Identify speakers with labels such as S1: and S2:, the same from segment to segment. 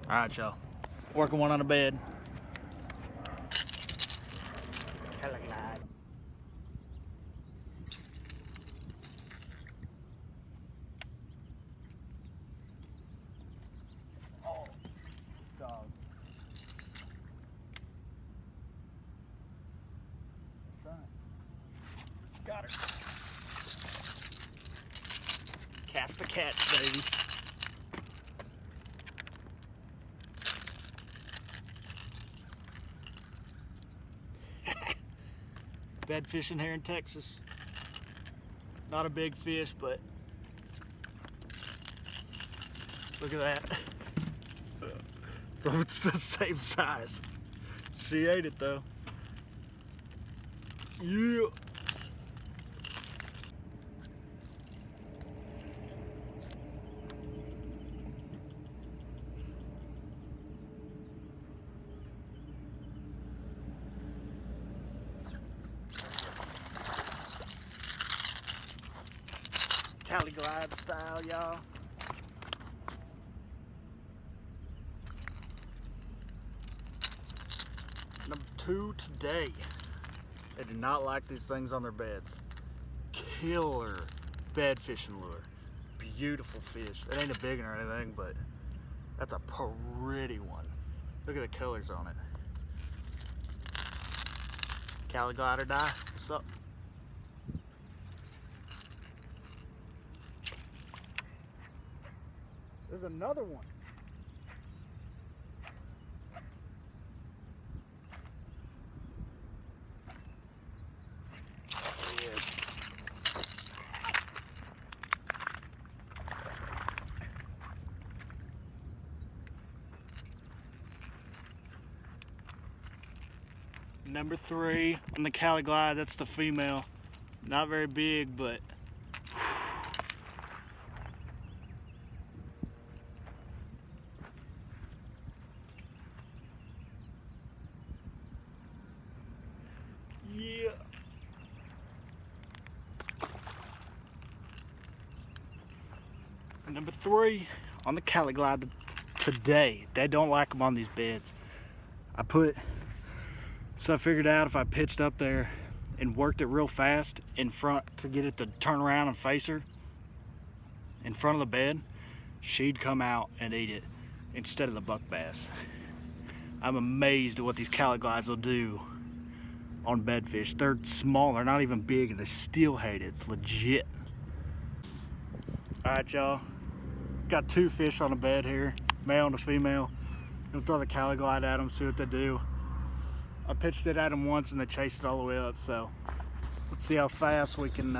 S1: All right, y'all. Working one on a bed. CaliGlide. Oh, dog. Son. Got her. Cast a catch, baby. Bed fishing here in Texas. Not a big fish, but look at that. So it's the same size. She ate it though. Yeah. CaliGlide style, y'all. Number 2 today. They do not like these things on their beds. Killer bed fishing lure. Beautiful fish. It ain't a big one or anything, but that's a pretty one. Look at the colors on it. CaliGlide or die. What's up? There's another one. There he is. Number 3 on the CaliGlide, that's the female. Not very big, but yeah. Number 3 on the CaliGlide today. They don't like them on these beds. So I figured out if I pitched up there and worked it real fast in front to get it to turn around and face her in front of the bed, she'd come out and eat it instead of the buck bass. I'm amazed at what these CaliGlides will do on bedfish. They're small, they're not even big, and they still hate it. It's legit. All right, y'all. Got 2 fish on a bed here, male and a female. I'm gonna throw the CaliGlide at them, see what they do. I pitched it at them once and they chased it all the way up, so let's see how fast we can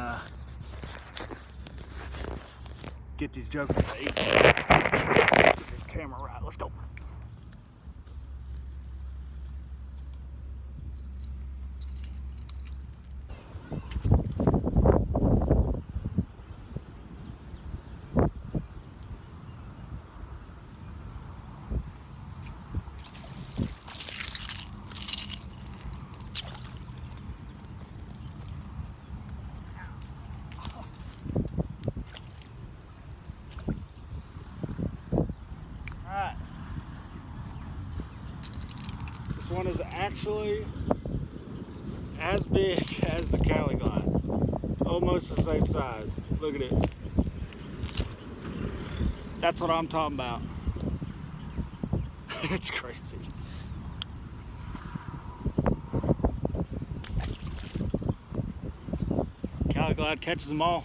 S1: get these jokers to eat. Get this camera right, let's go. Alright. This one is actually as big as the CaliGlide. Almost the same size. Look at it. That's what I'm talking about. It's crazy. CaliGlide catches them all.